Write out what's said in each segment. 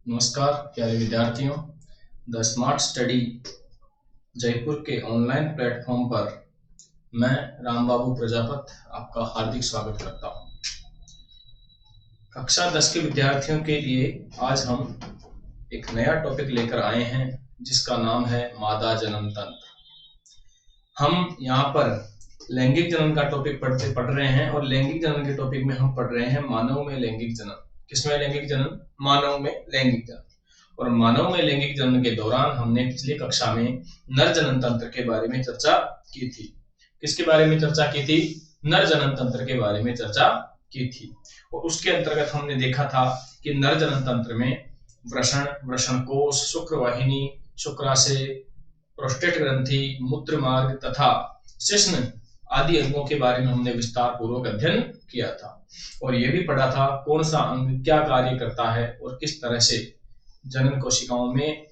नमस्कार प्यारे विद्यार्थियों। द स्मार्ट स्टडी जयपुर के ऑनलाइन प्लेटफॉर्म पर मैं रामबाबू प्रजापत आपका हार्दिक स्वागत करता हूं। कक्षा 10 के विद्यार्थियों के लिए आज हम एक नया टॉपिक लेकर आए हैं जिसका नाम है मादा जनन तंत्र। हम यहाँ पर लैंगिक जनन का टॉपिक पढ़ रहे हैं और लैंगिक जनन के टॉपिक में हम पढ़ रहे हैं मानव में लैंगिक जनन। किसमें लैंगिक जनन? मानव में लैंगिक जनन। और मानव में लैंगिक जनन के दौरान हमने पिछली कक्षा में नर जनन तंत्र के बारे में चर्चा की थी। किसके बारे में चर्चा की थी? नर जनन तंत्र के बारे में चर्चा की थी। और उसके अंतर्गत हमने देखा था कि नर जनन तंत्र में वृषण, वृषणकोश, शुक्रवाहिनी, शुक्राशय, प्रोस्टेट ग्रंथि, मूत्र मार्ग तथा शिश्न आदि अंगों के बारे में हमने विस्तार पूर्वक अध्ययन किया था। और यह भी पढ़ा था कौन सा अंग क्या कार्य करता है और किस तरह से जनन कोशिकाओं में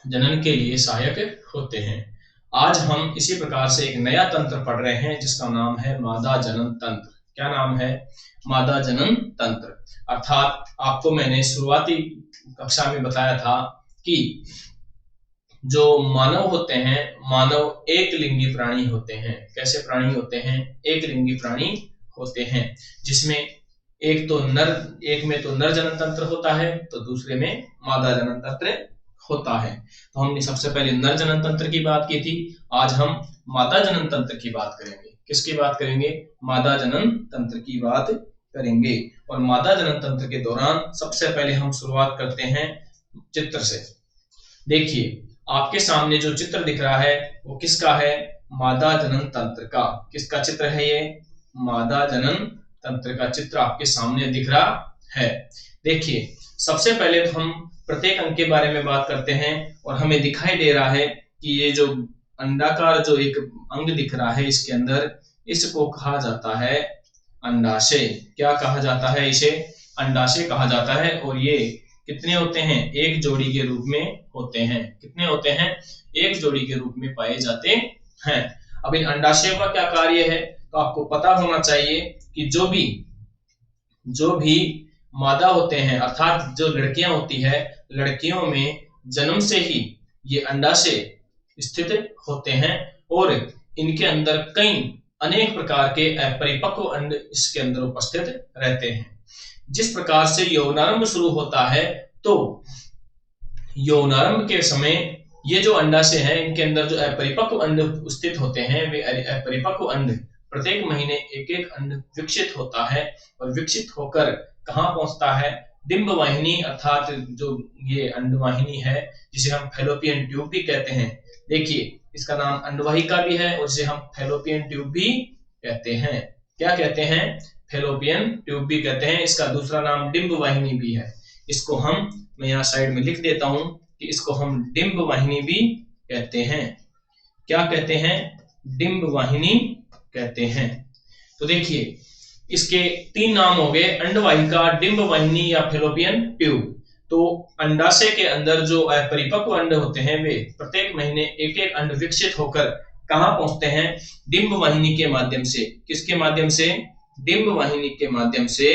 जनन के लिए सहायक होते हैं। आज हम इसी प्रकार से एक नया तंत्र पढ़ रहे हैं जिसका नाम है मादा जनन तंत्र। क्या नाम है? मादा जनन तंत्र। अर्थात आपको मैंने शुरुआती कक्षा में बताया था कि जो मानव होते हैं, मानव एक लिंगी प्राणी होते हैं। कैसे प्राणी होते हैं? एक लिंगी प्राणी होते हैं, जिसमें एक में तो नर जनन तंत्र होता है तो दूसरे में मादा जनन तंत्र होता है। तो हमने सबसे पहले नर जनन तंत्र की बात की थी। आज हम मादा जनन तंत्र की बात करेंगे। किसकी बात करेंगे? मादा जनन तंत्र की बात करेंगे। और मादा जनन तंत्र के दौरान सबसे पहले हम शुरुआत करते हैं चित्र से। देखिए आपके सामने जो चित्र दिख रहा है वो किसका है? मादा जनन तंत्र का। किसका चित्र है ये? मादा जनन तंत्र का चित्र आपके सामने दिख रहा है। देखिए सबसे पहले तो हम प्रत्येक अंग के बारे में बात करते हैं और हमें दिखाई दे रहा है कि ये जो अंडाकार जो एक अंग दिख रहा है इसके अंदर, इसको कहा जाता है अंडाशय। क्या कहा जाता है? इसे अंडाशय कहा जाता है। और ये कितने होते हैं? एक जोड़ी के रूप में होते हैं। कितने होते हैं? एक जोड़ी के रूप में पाए जाते हैं। अब इन अंडाशयों का क्या कार्य है तो आपको पता होना चाहिए कि जो भी मादा होते हैं अर्थात जो लड़कियां होती है, लड़कियों में जन्म से ही ये अंडाशय स्थित होते हैं और इनके अंदर कई अनेक प्रकार के अपरिपक्व अंड इसके अंदर उपस्थित रहते हैं। जिस प्रकार से यौनारंभ शुरू होता है तो यौनारंभ के समय ये जो अंडाशय है इनके अंदर जो अपरिपक्व अंड स्थित होते हैं, वे अपरिपक्व अंड प्रत्येक महीने एक एक अंड विकसित होता है और विकसित होकर कहाँ पहुंचता है? डिंब वाहिनी अर्थात जो ये अंडवाहिनी है जिसे हम फैलोपियन ट्यूब भी कहते हैं। देखिए इसका नाम अंडवाहिका भी है और इसे हम फैलोपियन ट्यूब भी कहते हैं। क्या कहते हैं? फैलोपियन ट्यूब भी कहते हैं। इसका दूसरा नाम डिंब वाहिनी भी है। इसको मैं यहाँ साइड में लिख देता हूं कि इसको हम डिंब वाहिनी भी कहते हैं। क्या कहते हैं? डिंब वाहिनी कहते हैं। तो देखिए इसके तीन नाम हो गए, अंडवाहिका, डिंब वाहिनी या फैलोपियन ट्यूब। तो अंडाशय के अंदर जो अपरिपक्व अंड होते हैं वे प्रत्येक महीने एक एक अंड विकसित होकर कहाँ पहुंचते हैं? डिंब वाहिनी के माध्यम से। किसके माध्यम से? डिंब वाहिनी के माध्यम से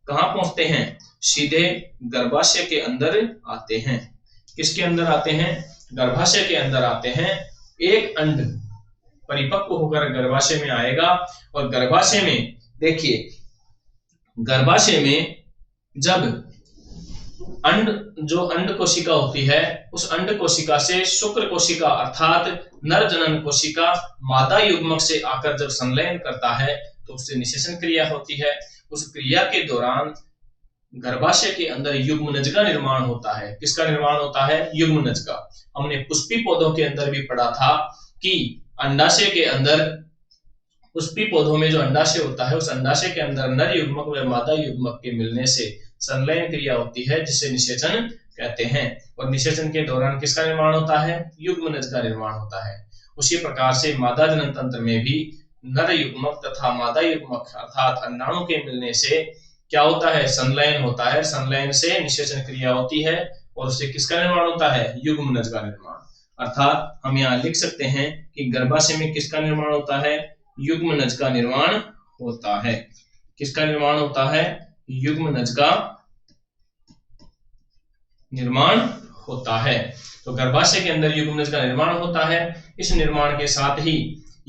कहाँ पहुंचते हैं? सीधे गर्भाशय के अंदर आते हैं। किसके अंदर आते हैं? गर्भाशय के अंदर आते हैं। एक अंड परिपक्व होकर गर्भाशय में आएगा और गर्भाशय में देखिए, गर्भाशय में जब अंड कोशिका होती है उस अंड कोशिका से शुक्र कोशिका अर्थात नर जनन कोशिका मादा युग्मक से आकर जब संलयन करता है तो उससे निषेचन क्रिया होती है। उस क्रिया के दौरान गर्भाशय के अंदर युग्मनज का निर्माण होता है। किसका निर्माण होता है? युग्मनज का। हमने पुष्पी पौधों के अंदर भी पढ़ा था कि अंडाशय के अंदर, पुष्पी पौधों में जो अंडाशय होता है उस अंडाशय के अंदर नर युग्मक व मादा युग्मक के मिलने से संलयन क्रिया होती है जिसे निषेचन कहते हैं। और निषेचन के दौरान किसका निर्माण होता है? युग्मनज का निर्माण होता है। उसी प्रकार से मादा जनन तंत्र में भी नर युग्मक तथा मादा युग्मक अर्थात अंडाणु के मिलने से क्या होता है? संलयन होता है। संलयन से निषेचन क्रिया होती है और उससे किसका निर्माण होता है? युग्मनज का निर्माण। अर्थात हम यहाँ लिख सकते हैं कि गर्भाशय में किसका निर्माण होता है? युग्मनज का निर्माण होता है। किसका निर्माण होता है? युग्मनज का निर्माण होता है। तो गर्भाशय के अंदर युग्मनज का निर्माण होता है। इस निर्माण के साथ ही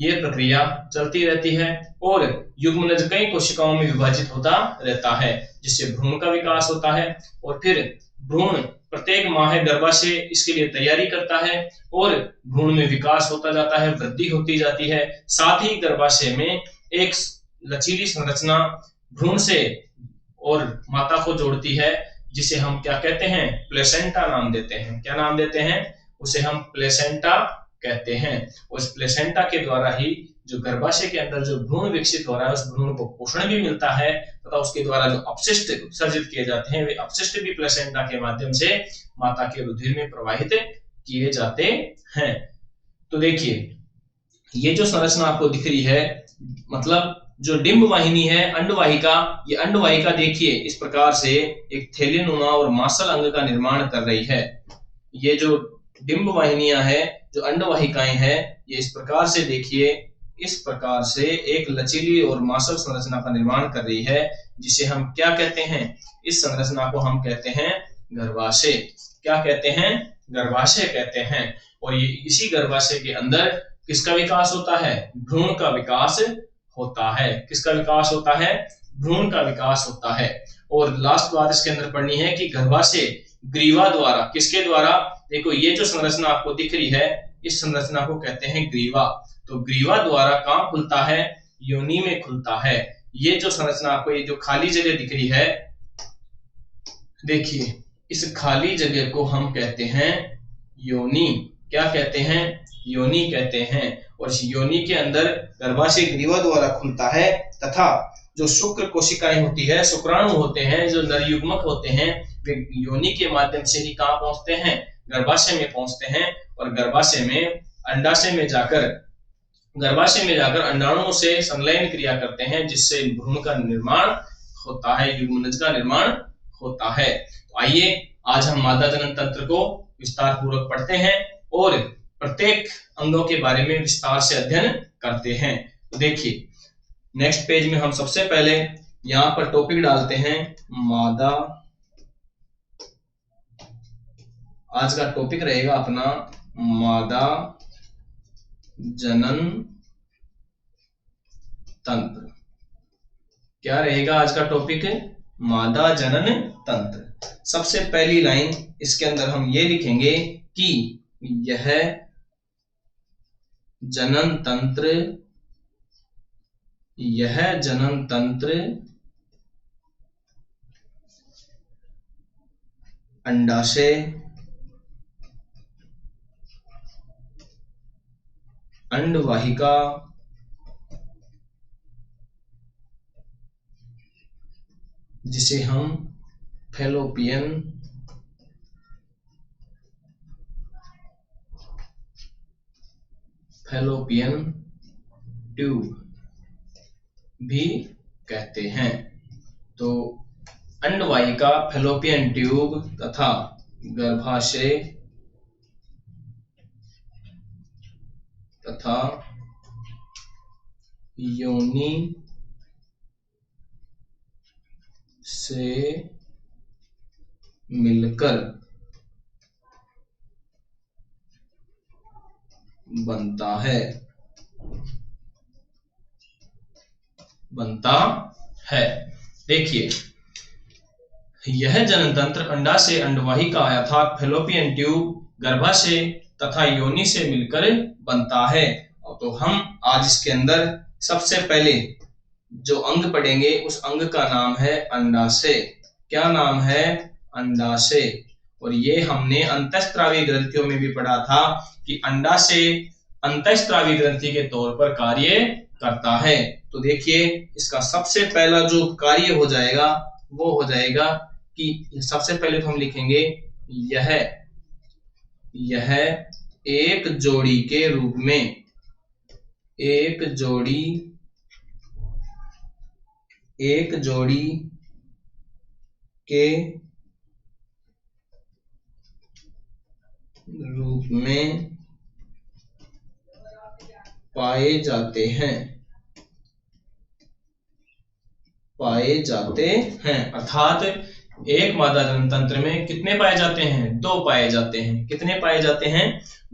ये प्रक्रिया चलती रहती है और युग्मनज कई कोशिकाओं में विभाजित होता रहता है, जिससे भ्रूण का विकास होता है और फिर भ्रूण प्रत्येक माह गर्भाशय इसके लिए तैयारी करता है और भ्रूण में विकास होता जाता है, वृद्धि होती जाती है। साथ ही गर्भाशय में एक लचीली संरचना भ्रूण से और माता को जोड़ती है, जिसे हम क्या कहते हैं, प्लेसेंटा नाम देते हैं। क्या नाम देते हैं? उसे हम प्लेसेंटा कहते हैं। उस प्लेसेंटा के द्वारा ही जो गर्भाशय के अंदर जो भ्रूण विकसित हो रहा है, उस भ्रूण को पोषण भी मिलता है तथा उसके द्वारा जो अपशिष्ट उत्सर्जित किए जाते हैं, वे अपशिष्ट भी प्लेसेंटा के माध्यम से माता के रुधिर में प्रवाहित किए जाते हैं। तो देखिए, ये जो संरचना आपको दिख रही है, मतलब जो डिंब वाहिनी है, अंडवाहिका, ये अंडवाहिका देखिए इस प्रकार से एक थैलीनुमा और मांसल अंग का निर्माण कर रही है। ये जो डिंब वाहिनियां है, जो अंडवाहिकाएं हैं, ये इस प्रकार से देखिए, इस प्रकार से एक लचीली और मांसल संरचना का निर्माण कर रही है, जिसे हम क्या कहते हैं? इस संरचना को हम कहते हैं गर्भाशय। क्या कहते हैं? गर्भाशय कहते हैं। और ये इसी गर्भाशय के अंदर किसका विकास होता है? भ्रूण का विकास होता है। किसका विकास होता है? भ्रूण का विकास होता है। और लास्ट बात इसके अंदर पढ़नी है कि गर्भाशय ग्रीवा द्वारा, किसके द्वारा? देखो, ये जो संरचना आपको दिख रही है, इस संरचना को कहते हैं ग्रीवा। तो ग्रीवा द्वारा कहां खुलता है? योनि में खुलता है। ये जो संरचना आपको, ये जो खाली जगह दिख रही है, देखिए, इस खाली जगह को हम कहते हैं योनि। क्या कहते हैं? योनि कहते हैं। और इस योनि के अंदर गर्भाशय ग्रीवा द्वारा खुलता है तथा जो शुक्र कोशिकाएं होती है, शुक्राणु होते हैं, जो नर युग्मक होते हैं, वे योनि के माध्यम से ही कहां पहुंचते हैं? गर्भाशय में पहुंचते हैं। और गर्भाशय में गर्भाशय में जाकर अंडाणुओं से संलयन क्रिया करते हैं, जिससे भ्रूण का निर्माण होता है, युग्मनज का निर्माण होता है। तो आइए आज हम मादा जनन तंत्र को विस्तार पूर्वक पढ़ते हैं और प्रत्येक अंगों के बारे में विस्तार से अध्ययन करते हैं। तो देखिए, नेक्स्ट पेज में हम सबसे पहले यहां पर टॉपिक डालते हैं मादा। आज का टॉपिक रहेगा अपना मादा जनन तंत्र। क्या रहेगा आज का टॉपिक? मादा जनन तंत्र। सबसे पहली लाइन इसके अंदर हम ये लिखेंगे कि यह जनन तंत्र अंडाशय, अंडवाहिका, जिसे हम फैलोपियन ट्यूब भी कहते हैं। तो अंडवाहिका, फैलोपियन ट्यूब तथा गर्भाशय तथा योनि से मिलकर बनता है। देखिए, यह जनन तंत्र अंडाशय, अंडवाहिका अर्थात फैलोपियन ट्यूब, गर्भाशय तथा योनि से मिलकर बनता है। तो हम आज इसके अंदर सबसे पहले जो अंग पढ़ेंगे, उस अंग का नाम है अंडाशय। क्या नाम है? अंडाशय। और ये हमने अंतःस्रावी ग्रंथियों में भी पढ़ा था कि अंडाशय अंतःस्रावी ग्रंथि के तौर पर कार्य करता है। तो देखिए, इसका सबसे पहला जो कार्य हो जाएगा वो हो जाएगा कि सबसे पहले तो हम लिखेंगे यह एक जोड़ी के रूप में, एक जोड़ी के रूप में पाए जाते हैं। पाए जाते हैं। अर्थात एक मादा जनन तंत्र में कितने पाए जाते हैं? 2 पाए जाते हैं। कितने पाए जाते हैं?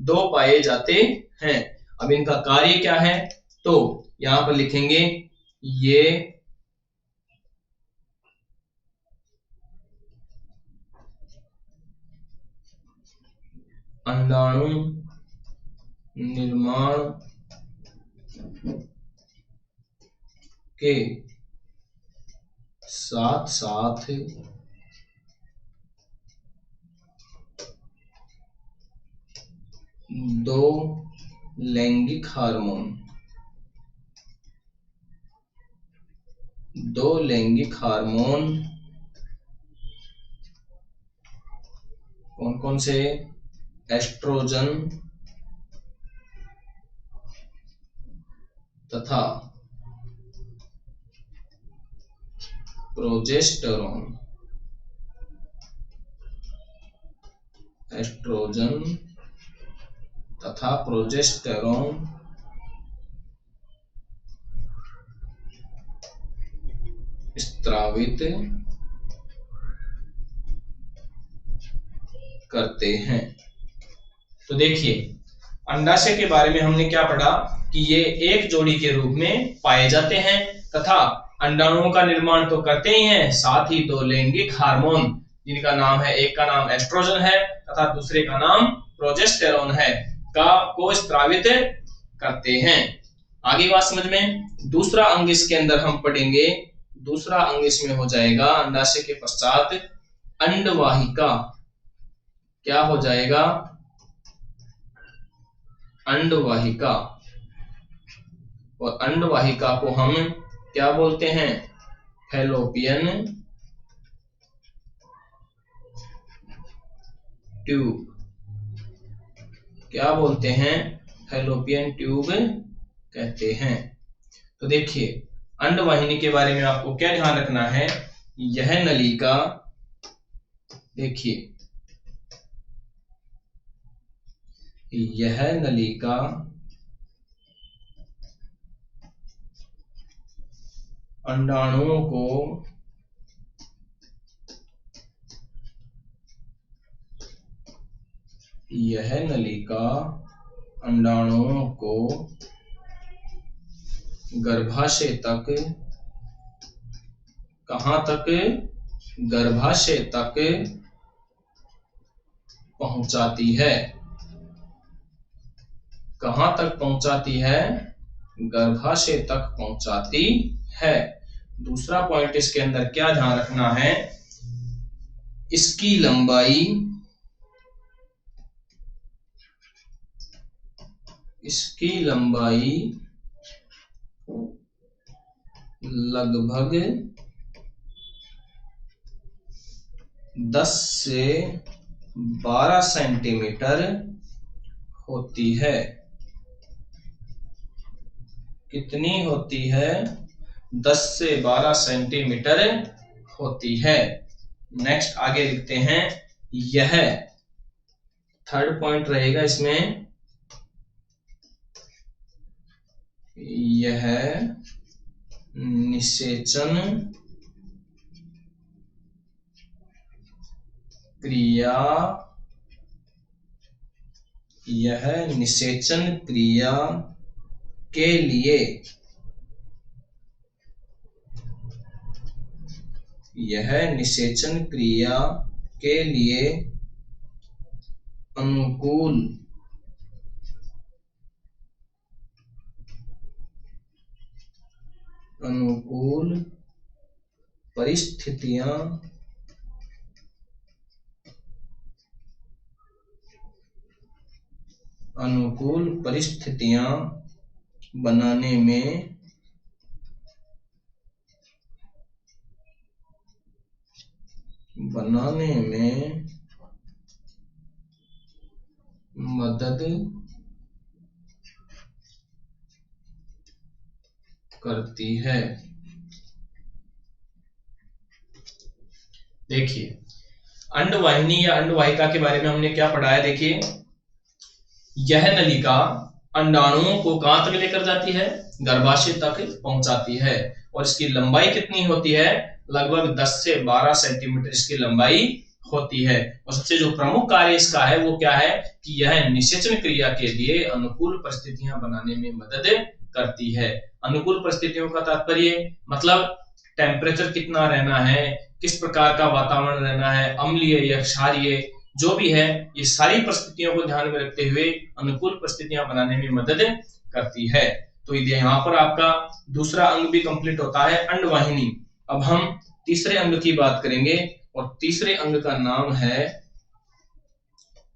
2 पाए जाते हैं। अब इनका कार्य क्या है? तो यहां पर लिखेंगे ये अंडाणु निर्माण के साथ साथ दो लैंगिक हार्मोन कौन कौन से? एस्ट्रोजन तथा प्रोजेस्टेरोन। एस्ट्रोजन तथा प्रोजेस्टेरोन स्त्रावित करते हैं। तो देखिए, अंडाशय के बारे में हमने क्या पढ़ा कि ये एक जोड़ी के रूप में पाए जाते हैं तथा अंडाणुओं का निर्माण तो करते ही हैं, साथ ही 2 लैंगिक हार्मोन जिनका नाम है, एक का नाम एस्ट्रोजन है तथा दूसरे का नाम प्रोजेस्टेरोन है, को स्त्रावित करते हैं। आगे बात समझ में। दूसरा अंग इसके अंदर हम पढ़ेंगे। दूसरा अंग इसमें हो जाएगा अंडाशय के पश्चात अंडवाहिका। क्या हो जाएगा? अंडवाहिका। और अंडवाहिका को हम क्या बोलते हैं? Fallopian tube. क्या बोलते हैं? फैलोपियन ट्यूब कहते हैं। तो देखिए, अंडवाहिनी के बारे में आपको क्या ध्यान रखना है? यह नलिका, देखिए यह नलिका अंडाणुओं को गर्भाशय तक, कहां तक? गर्भाशय तक पहुंचाती है। कहां तक पहुंचाती है? गर्भाशय तक पहुंचाती है। दूसरा पॉइंट इसके अंदर क्या ध्यान रखना है? इसकी लंबाई लगभग 10 से 12 सेंटीमीटर होती है। कितनी होती है? 10 से 12 सेंटीमीटर होती है। नेक्स्ट आगे लिखते हैं, यह थर्ड पॉइंट रहेगा इसमें, यह निषेचन क्रिया के लिए अनुकूल परिस्थितियां बनाने में मदद करती है। देखिए, अंडवाहिनी या अंडवाहिका के बारे में हमने क्या पढ़ा है? देखिए, यह नलिका अंडाणुओं को कहां तक लेकर जाती है? गर्भाशय तक पहुंचाती है। और इसकी लंबाई कितनी होती है, लगभग 10 से 12 सेंटीमीटर इसकी लंबाई होती है। और सबसे जो प्रमुख कार्य इसका है वो क्या है कि यह निषेचन क्रिया के लिए अनुकूल परिस्थितियां बनाने में मदद करती है। अनुकूल परिस्थितियों का तात्पर्य मतलब टेम्परेचर कितना रहना है, किस प्रकार का वातावरण रहना है, अम्लीय या क्षारीय, जो भी है, ये सारी परिस्थितियों को ध्यान में रखते हुए अनुकूल परिस्थितियां बनाने में मदद करती है। तो यहाँ पर आपका दूसरा अंग भी कंप्लीट होता है, अंडवाहिनी। अब हम तीसरे अंग की बात करेंगे और तीसरे अंग का नाम है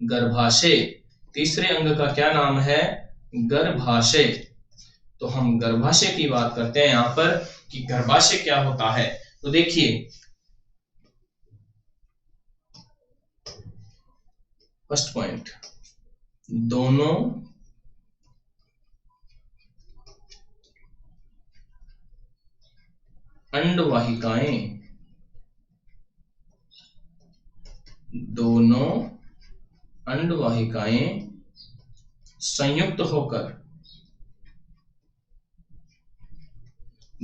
गर्भाशय। तीसरे अंग का क्या नाम है, गर्भाशय। तो हम गर्भाशय की बात करते हैं यहाँ पर कि गर्भाशय क्या होता है। तो देखिए, फर्स्ट पॉइंट, दोनों अंडवाहिकाएं, दोनों अंडवाहिकाएं संयुक्त होकर,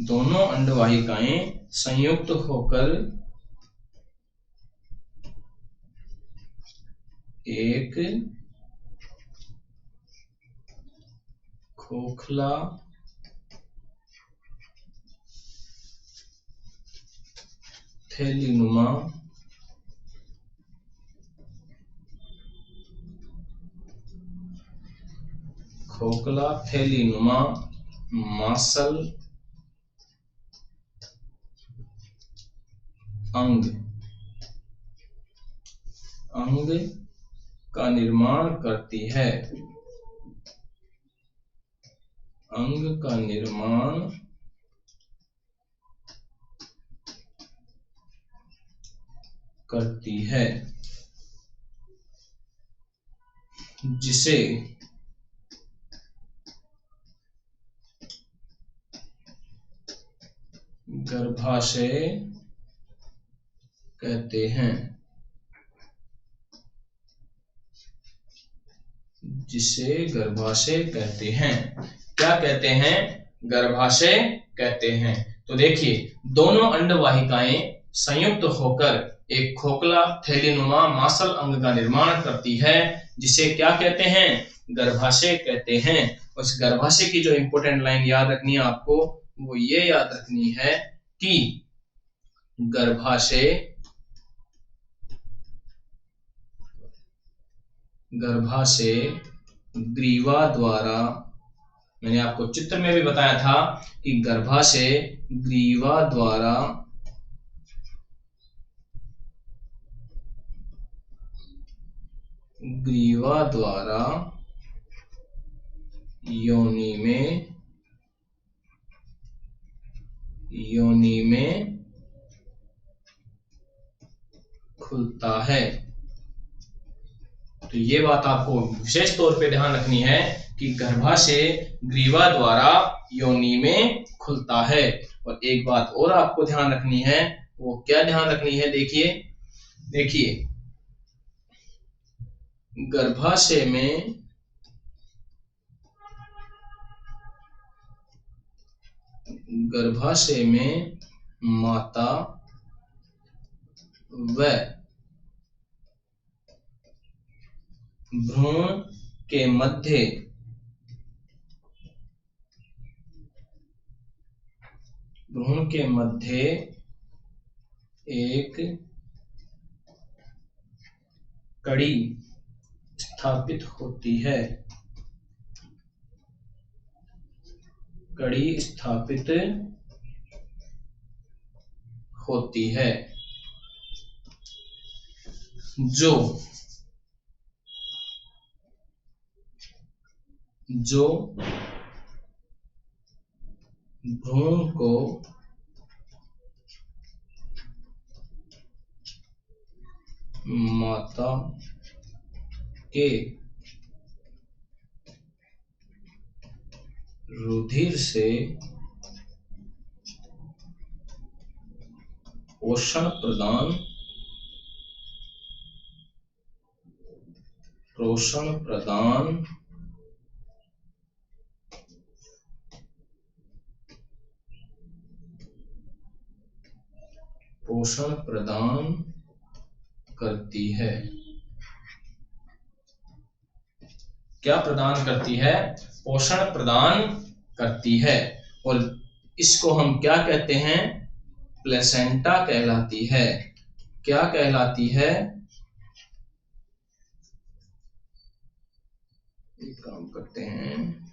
दोनों अंडवाहिकाएं संयुक्त होकर एक खोखला थैलीनुमा मांसल अंग का निर्माण करती है। अंग का निर्माण करती है, जिसे गर्भाशय कहते हैं। जिसे गर्भाशय कहते हैं। क्या कहते हैं, गर्भाशय कहते हैं। तो देखिए, दोनों अंडवाहिकाएं संयुक्त होकर एक खोखला थैलीनुमा मांसल अंग का निर्माण करती है, जिसे क्या कहते हैं, गर्भाशय कहते हैं। उस गर्भाशय की जो इंपॉर्टेंट लाइन याद रखनी है आपको, वो ये याद रखनी है कि गर्भाशय ग्रीवा द्वारा, मैंने आपको चित्र में भी बताया था कि गर्भाशय ग्रीवा द्वारा योनि में खुलता है। तो ये बात आपको विशेष तौर पे ध्यान रखनी है कि गर्भाशय ग्रीवा द्वारा योनि में खुलता है। और एक बात और आपको ध्यान रखनी है, वो क्या ध्यान रखनी है, देखिए गर्भाशय में माता व भ्रूण के मध्य एक कड़ी स्थापित होती है। जो भ्रूण को माता के रुधिर से पोषण प्रदान पोषण प्रदान करती है। क्या प्रदान करती है? पोषण प्रदान करती है। और इसको हम क्या कहते हैं? प्लेसेंटा कहलाती है। क्या कहलाती है? एक काम करते हैं,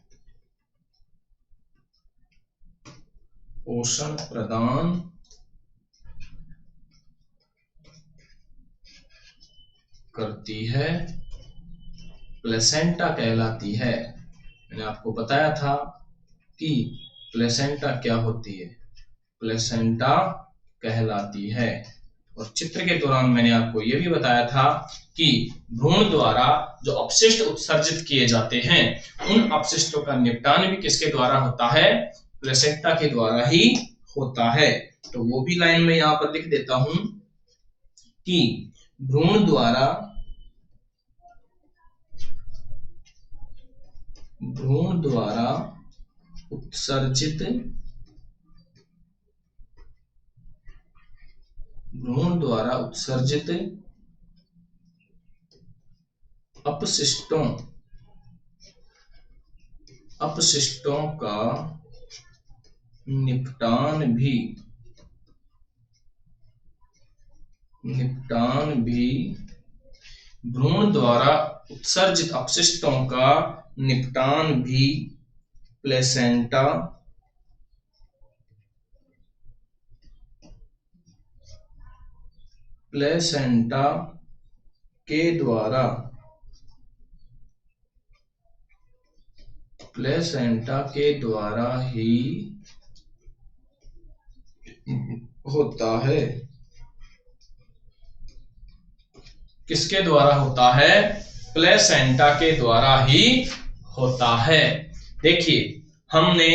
पोषण प्रदान करती है, प्लेसेंटा कहलाती है। मैंने आपको बताया था कि प्लेसेंटा क्या होती है, प्लेसेंटा कहलाती है। और चित्र के दौरान मैंने आपको यह भी बताया था कि भ्रूण द्वारा जो अपशिष्ट उत्सर्जित किए जाते हैं, उन अपशिष्टों का निपटान भी किसके द्वारा होता है? प्लेसेंटा के द्वारा ही होता है। तो वो भी लाइन में यहां पर लिख देता हूं कि भ्रूण द्वारा उत्सर्जित अपशिष्टों का निपटान भी भ्रूण द्वारा उत्सर्जित अपशिष्टों का निपटान भी प्लेसेंटा के द्वारा ही होता है। किसके द्वारा होता है? प्लेसेंटा के द्वारा ही होता है। देखिए, हमने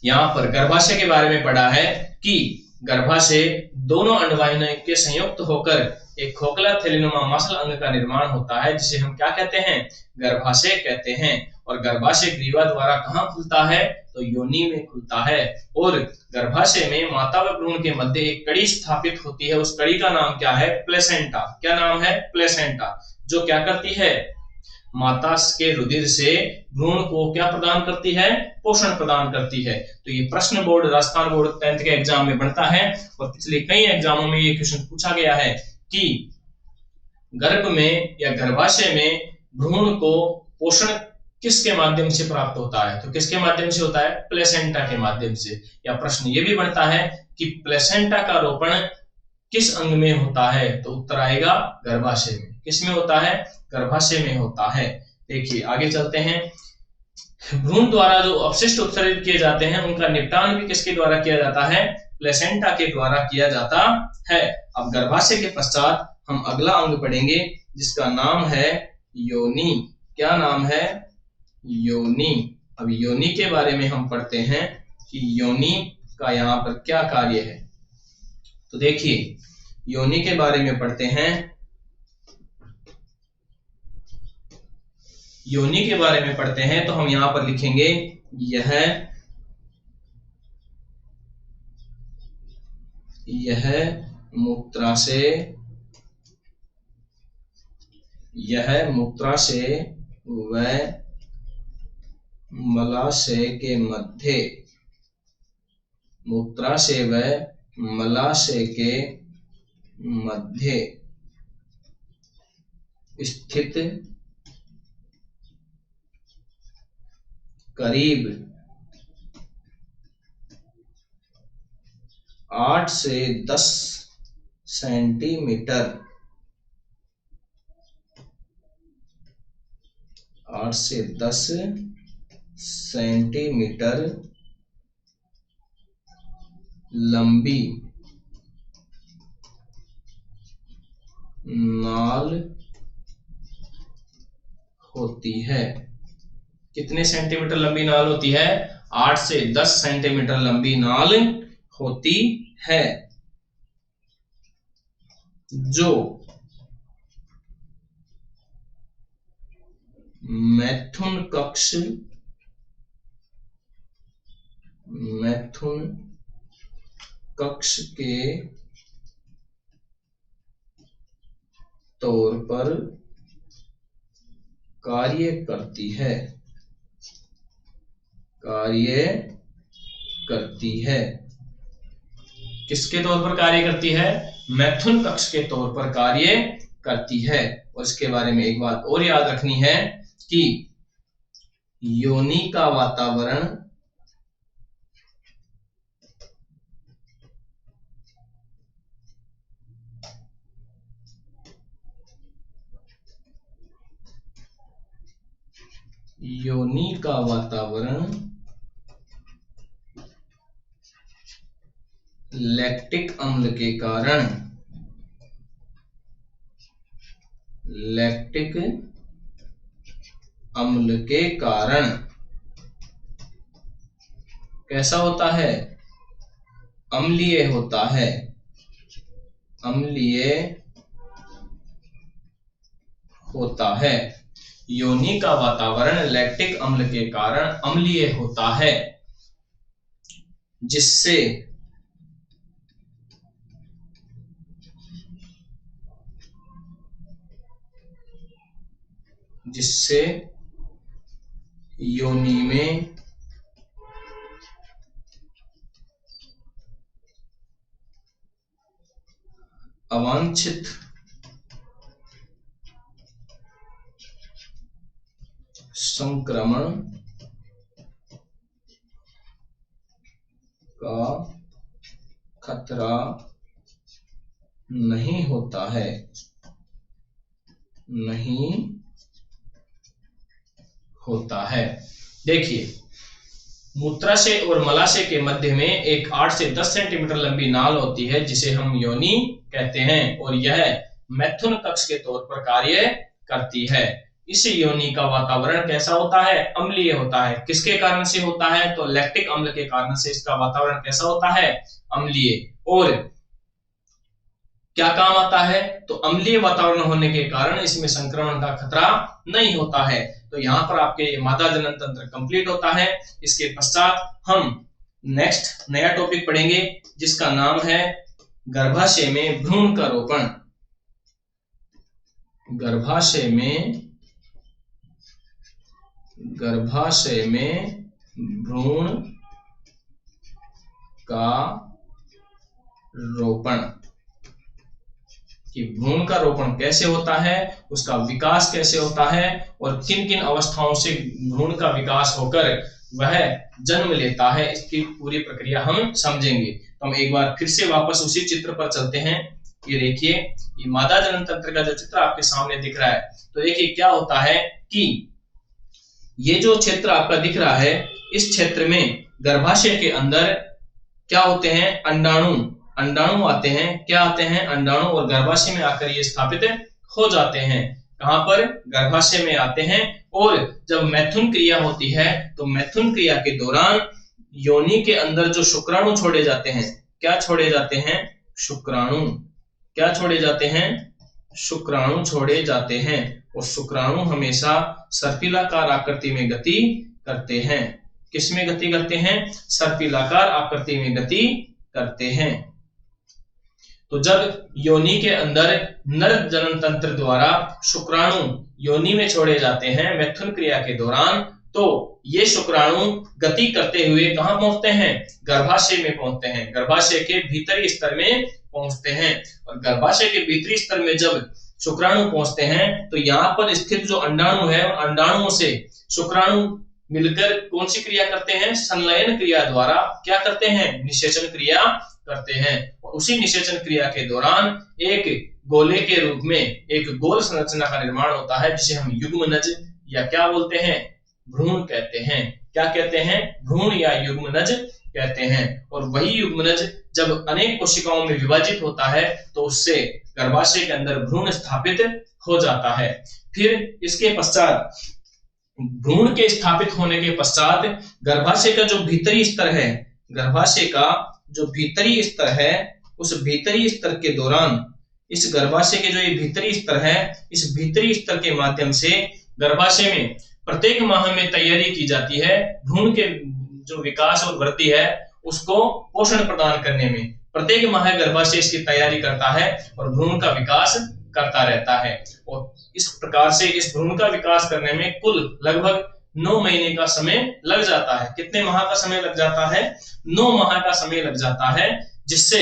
यहां पर गर्भाशय के बारे में पढ़ा है कि गर्भाशय दोनों अंडवाहिनियों के संयुक्त होकर एक खोखला थैलीनुमा मांसल अंग का निर्माण होता है, जिसे हम क्या कहते हैं? गर्भाशय कहते हैं। और गर्भाशय ग्रीवा द्वारा कहाँ खुलता है? तो योनि में खुलता है। और गर्भाशय में माता व भ्रूण के मध्य एक कड़ी स्थापित होती है। उस कड़ी का नाम क्या है? प्लेसेंटा। क्या नाम है? प्लेसेंटा। जो क्या करती है? माता के रुधिर से भ्रूण को क्या प्रदान करती है? पोषण प्रदान करती है। तो ये प्रश्न बोर्ड, राजस्थान बोर्ड 10th के एग्जाम में बनता है और पिछले कई एग्जामों में ये क्वेश्चन पूछा गया है कि गर्भ में या गर्भाशय में भ्रूण को पोषण किसके माध्यम से प्राप्त होता है? तो किसके माध्यम से होता है? प्लेसेंटा के माध्यम से। या प्रश्न ये भी बनता है कि प्लेसेंटा का रोपण किस अंग में होता है? तो उत्तर आएगा गर्भाशय में। किस में होता है? गर्भाशय में होता है। देखिए आगे चलते हैं। भ्रूण द्वारा जो अपशिष्ट उत्सर्जित किए जाते हैं, उनका निपटान भी किसके द्वारा किया जाता है? प्लेसेंटा के द्वारा किया जाता है। अब गर्भाशय के पश्चात हम अगला अंग पढ़ेंगे जिसका नाम है योनि। क्या नाम है? योनि। अब योनि के बारे में हम पढ़ते हैं कि योनि का यहाँ पर क्या कार्य है। तो देखिए, योनि के बारे में पढ़ते हैं। योनि के बारे में पढ़ते हैं तो हम यहां पर लिखेंगे यह मूत्राशय व मलाशय के मध्य स्थित करीब 8 से 10 सेंटीमीटर लंबी नाल होती है। कितने सेंटीमीटर लंबी नाल होती है? 8 से 10 सेंटीमीटर लंबी नाल होती है, जो मैथुन कक्ष के तौर पर कार्य करती है, कार्य करती है। किसके तौर पर कार्य करती है? मैथुन कक्ष के तौर पर कार्य करती है। और इसके बारे में एक बात और याद रखनी है कि योनि का वातावरण लैक्टिक अम्ल के कारण, लैक्टिक अम्ल के कारण कैसा होता है? अम्लीय होता है, अम्लीय होता है। योनि का वातावरण लैक्टिक अम्ल के कारण अम्लीय होता है, जिससे योनि में अवांछित संक्रमण का खतरा नहीं होता है, नहीं होता है। देखिए, मूत्राशय और मलाशय के मध्य में एक 8 से 10 सेंटीमीटर लंबी नाल होती है, जिसे हम योनि कहते हैं, और यह मैथुन कक्ष के तौर पर कार्य करती है। इस योनि का वातावरण कैसा होता है? अम्लीय होता है। किसके कारण से होता है? तो लैक्टिक अम्ल के कारण से इसका वातावरण कैसा होता है? अम्लीय। और क्या काम आता है? तो अम्लीय वातावरण होने के कारण इसमें संक्रमण का खतरा नहीं होता है। तो यहाँ पर आपके मादा जनन तंत्र कंप्लीट होता है। इसके पश्चात हम नेक्स्ट नया टॉपिक पढ़ेंगे, जिसका नाम है गर्भाशय में भ्रूण का रोपण। गर्भाशय में भ्रूण का रोपण, कि भ्रूण का रोपण कैसे होता है, उसका विकास कैसे होता है, और किन किन अवस्थाओं से भ्रूण का विकास होकर वह जन्म लेता है, इसकी पूरी प्रक्रिया हम समझेंगे। तो हम एक बार फिर से वापस उसी चित्र पर चलते हैं। ये देखिए, ये मादा जनन तंत्र का जो चित्र आपके सामने दिख रहा है, तो देखिए क्या होता है कि ये जो क्षेत्र आपका दिख रहा है, इस क्षेत्र में गर्भाशय के अंदर क्या होते हैं? अंडाणु आते हैं। क्या आते हैं? अंडाणु, और गर्भाशय में आकर ये स्थापित हो जाते हैं। कहां पर? गर्भाशय में आते हैं। और जब मैथुन क्रिया होती है, तो मैथुन क्रिया के दौरान योनि के अंदर जो शुक्राणु छोड़े जाते हैं, क्या छोड़े जाते हैं? शुक्राणु। क्या छोड़े जाते हैं? शुक्राणु छोड़े जाते हैं। और शुक्राणु हमेशा सर्पिलाकार आकृति में गति करते हैं। किस में गति करते हैं? सर्पिलाकार आकृति में गति करते हैं। तो जब योनि के अंदर नर जनन तंत्र द्वारा शुक्राणु योनि में छोड़े जाते हैं मैथुन क्रिया के दौरान, तो ये शुक्राणु गति करते हुए कहां पहुंचते हैं? गर्भाशय में पहुंचते हैं, गर्भाशय के भीतरी स्तर में पहुंचते हैं। और गर्भाशय के भीतरी स्तर में जब शुक्राणु पहुंचते हैं, तो यहाँ पर स्थित जो अंडाणु है, अंडाणुओं से शुक्राणु मिलकर कौन सी क्रिया करते हैं? संलयन क्रिया द्वारा क्या करते हैं? निषेचन क्रिया करते हैं। और उसी निषेचन क्रिया के दौरान एक गोले के रूप में एक गोल संरचना का निर्माण होता है, जिसे हम युग्मनज या क्या बोलते हैं? भ्रूण कहते हैं। क्या कहते हैं? भ्रूण या युग्मनज कहते हैं। और वही युग्मनज जब अनेक कोशिकाओं में विभाजित होता है, तो उससे गर्भाशय के अंदर भ्रूण स्थापित हो जाता है। फिर इसके पश्चात भ्रूण के स्थापित होने के पश्चात गर्भाशय का जो भीतरी स्तर है, गर्भाशय का जो भीतरी स्तर है, उस भीतरी स्तर के दौरान इस गर्भाशय के जो ये भीतरी स्तर है, इस भीतरी स्तर के माध्यम से गर्भाशय में प्रत्येक माह में तैयारी की जाती है भ्रूण के जो विकास और वृद्धि है उसको पोषण प्रदान करने में। प्रत्येक माह गर्भाशय इसकी तैयारी करता है और भ्रूण का विकास करता रहता है। और इस प्रकार से इस भ्रूण का विकास करने में कुल लगभग 9 महीने का समय लग जाता है। कितने माह का समय लग जाता है? 9 माह का समय लग जाता है, जिससे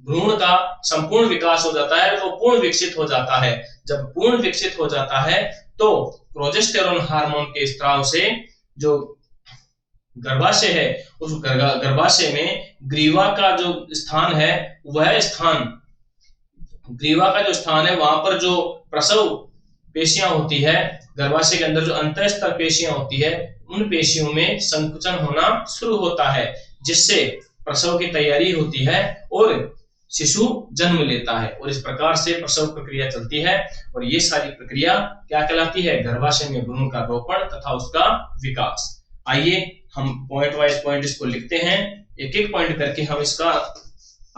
भ्रूण का संपूर्ण विकास हो जाता है, वो पूर्ण विकसित हो जाता है। जब पूर्ण विकसित हो जाता है तो प्रोजेस्टेरोन हार्मोन के स्त्राव से जो गर्भाशय है, उस गर्भाशय में ग्रीवा का जो स्थान है, वह स्थान, ग्रीवा का जो स्थान है, वहां पर जो प्रसव पेशियां होती है, गर्भाशय के अंदर जो अंतःस्तर पेशियां होती है, उन पेशियों में संकुचन होना शुरू होता है, जिससे प्रसव की तैयारी होती है और शिशु जन्म लेता है। और इस प्रकार से प्रसव प्रक्रिया चलती है। और ये सारी प्रक्रिया क्या कहलाती है? गर्भाशय में भ्रूण का रोपण तथा उसका विकास। आइए हम पॉइंट वाइज पॉइंट इसको लिखते हैं, एक एक पॉइंट करके हम इसका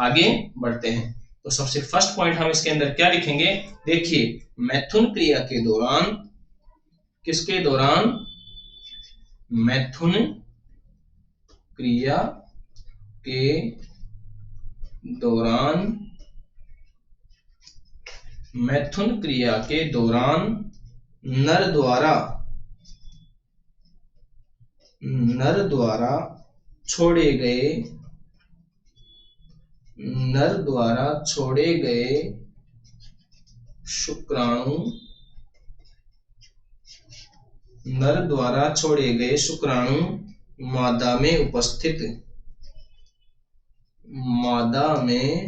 आगे बढ़ते हैं। तो सबसे फर्स्ट पॉइंट हम इसके अंदर क्या लिखेंगे? देखिए, मैथुन क्रिया के दौरान, किसके दौरान? मैथुन क्रिया के दौरान, मैथुन क्रिया के दौरान नर द्वारा छोड़े गए शुक्राणु, मादा में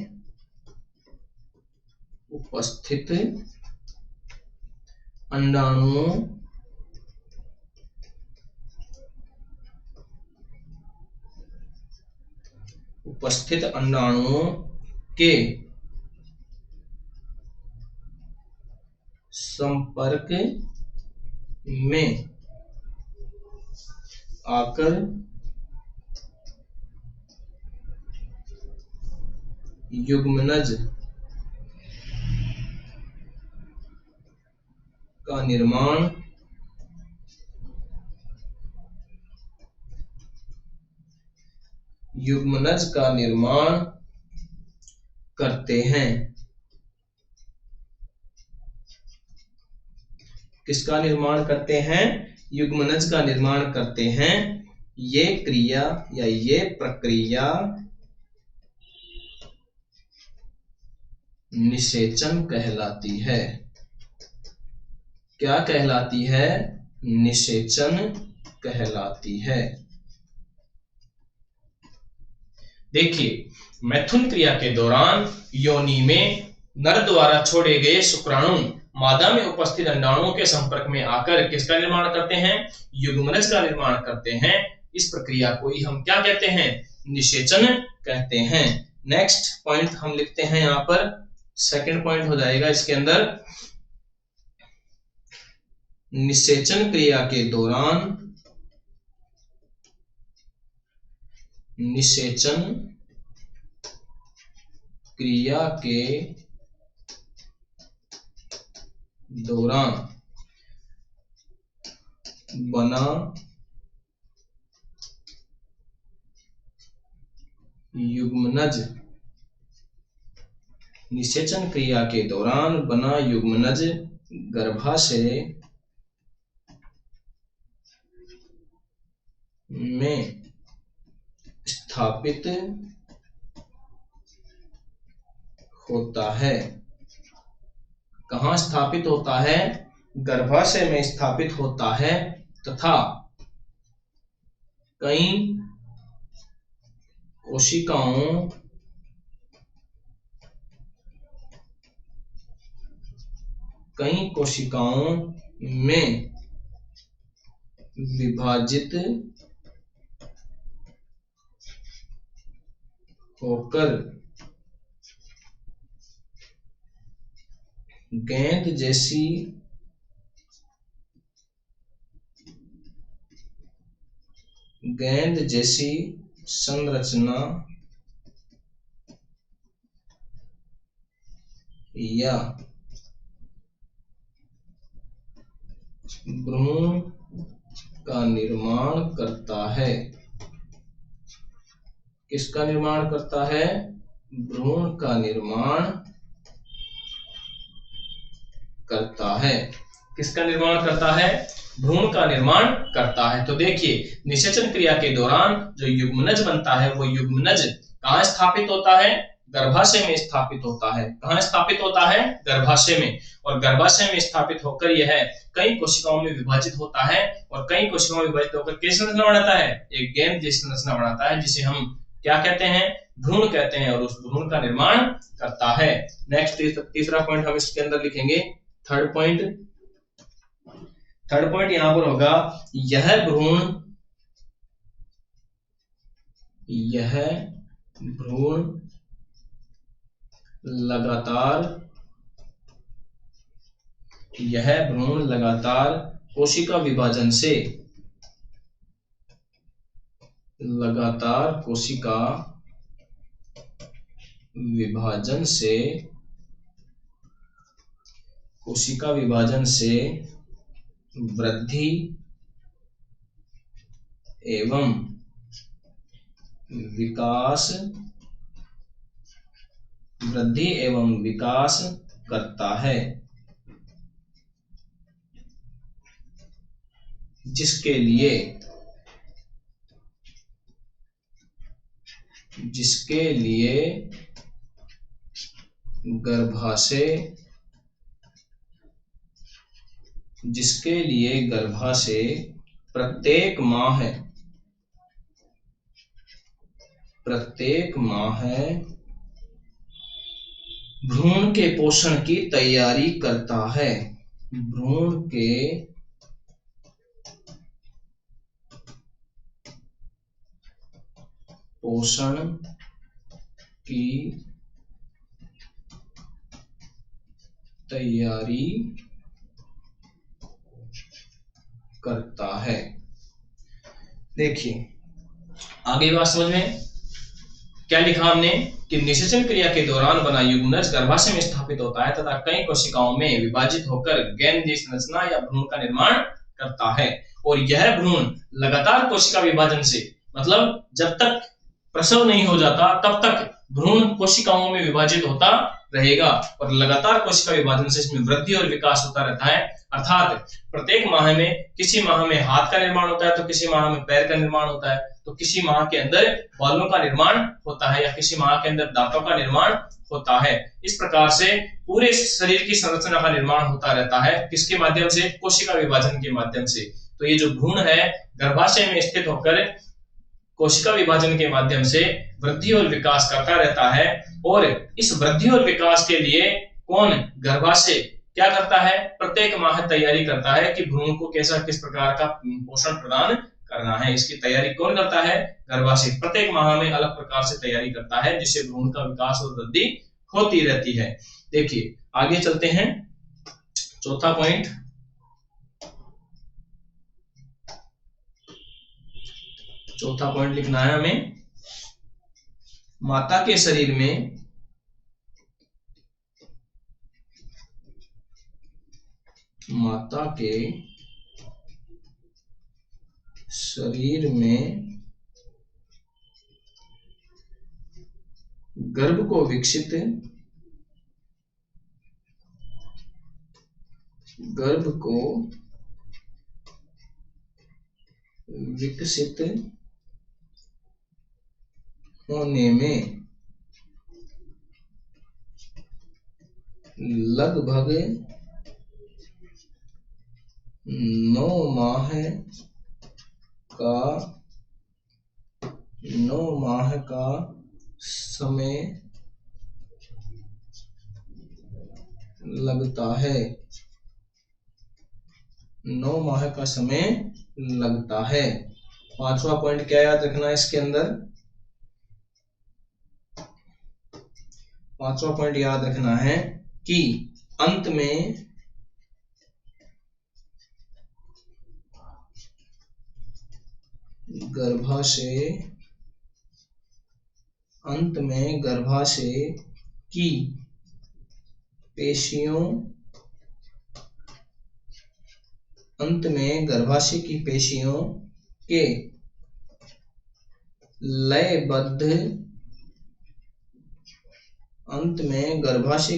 उपस्थित अंडाणुओं के संपर्क में आकर युग्मनज का निर्माण करते हैं। किसका निर्माण करते हैं? युग्मनज का निर्माण करते हैं। ये क्रिया या ये प्रक्रिया निषेचन कहलाती है। क्या कहलाती है? निषेचन कहलाती है। देखिए, मैथुन क्रिया के दौरान योनि में नर द्वारा छोड़े गए शुक्राणु मादा में उपस्थित अंडाणुओं के संपर्क में आकर किसका निर्माण करते हैं? युग्मनज का निर्माण करते हैं। इस प्रक्रिया को ही हम क्या कहते हैं? निषेचन कहते हैं। नेक्स्ट पॉइंट हम लिखते हैं, यहां पर सेकंड पॉइंट हो जाएगा इसके अंदर, निषेचन क्रिया के दौरान, निषेचन क्रिया के दौरान बना युग्मनज, निषेचन क्रिया के दौरान बना युग्मनज गर्भाशय में स्थापित होता है। कहाँ स्थापित होता है? गर्भाशय में स्थापित होता है तथा कई कोशिकाओं में विभाजित होकर गेंद जैसी संरचना या भ्रूण का निर्माण करता है। किसका निर्माण करता है? भ्रूण का निर्माण करता है। किसका निर्माण करता है? भ्रूण का निर्माण करता है। तो देखिए, निषेचन क्रिया के दौरान जो युग्मनज बनता है वो युग्मनज कहाँ स्थापित होता है? गर्भाशय में स्थापित होता है। कहाँ स्थापित होता है? गर्भाशय में। और गर्भाशय में स्थापित होकर यह कई कोशिकाओं में विभाजित होता है और कई कोशिकाओं में विभाजित होकर कैसी संरचना बनाता है? एक गेंद जैसी संरचना बनाता है, जिसे हम क्या कहते हैं? भ्रूण कहते हैं, और उस भ्रूण का निर्माण करता है। नेक्स्ट तीसरा पॉइंट हम इसके अंदर लिखेंगे, थर्ड पॉइंट यहां पर होगा, यह भ्रूण लगातार कोशिका विभाजन से वृद्धि एवं विकास करता है, जिसके लिए गर्भाशय प्रत्येक माह भ्रूण के पोषण की तैयारी करता है। भ्रूण के पोषण की तैयारी करता है। देखिए आगे बात समझ में, क्या लिखा हमने कि निषेचन क्रिया के दौरान बना युग्मनज गर्भाशय में स्थापित होता है तथा कई कोशिकाओं में विभाजित होकर गेंद जैसी संरचना या भ्रूण का निर्माण करता है। और यह भ्रूण लगातार कोशिका विभाजन से, मतलब जब तक प्रसव नहीं हो जाता तब तक भ्रूण कोशिकाओं में विभाजित होता रहेगा और लगातार कोशिका विभाजन से इसमें वृद्धि और विकास होता रहता है। अर्थात प्रत्येक माह में, किसी माह में हाथ का निर्माण होता है तो किसी माह में पैर का निर्माण होता है, तो किसी माह के अंदर बालों का निर्माण होता है या किसी माह के अंदर दांतों का निर्माण होता है। इस प्रकार से पूरे शरीर की संरचना का निर्माण होता रहता है। किसके माध्यम से? कोशिका विभाजन के माध्यम से। तो ये जो भ्रूण है गर्भाशय में स्थित होकर कोशिका विभाजन के माध्यम से वृद्धि और विकास करता रहता है। और इस वृद्धि और विकास के लिए कौन? गर्भाशय क्या करता है? प्रत्येक माह तैयारी करता है कि भ्रूण को किस प्रकार का पोषण प्रदान करना है। इसकी तैयारी कौन करता है? गर्भाशय प्रत्येक माह में अलग प्रकार से तैयारी करता है, जिससे भ्रूण का विकास और वृद्धि होती रहती है। देखिए आगे चलते हैं, चौथा पॉइंट लिखना है हमें, माता के शरीर में गर्भ को विकसित होने में लगभग 9 माह का समय लगता है। 9 माह का समय लगता है। पांचवा पॉइंट क्या याद रखना है इसके अंदर? पांचवा पॉइंट याद रखना है कि अंत में गर्भाशय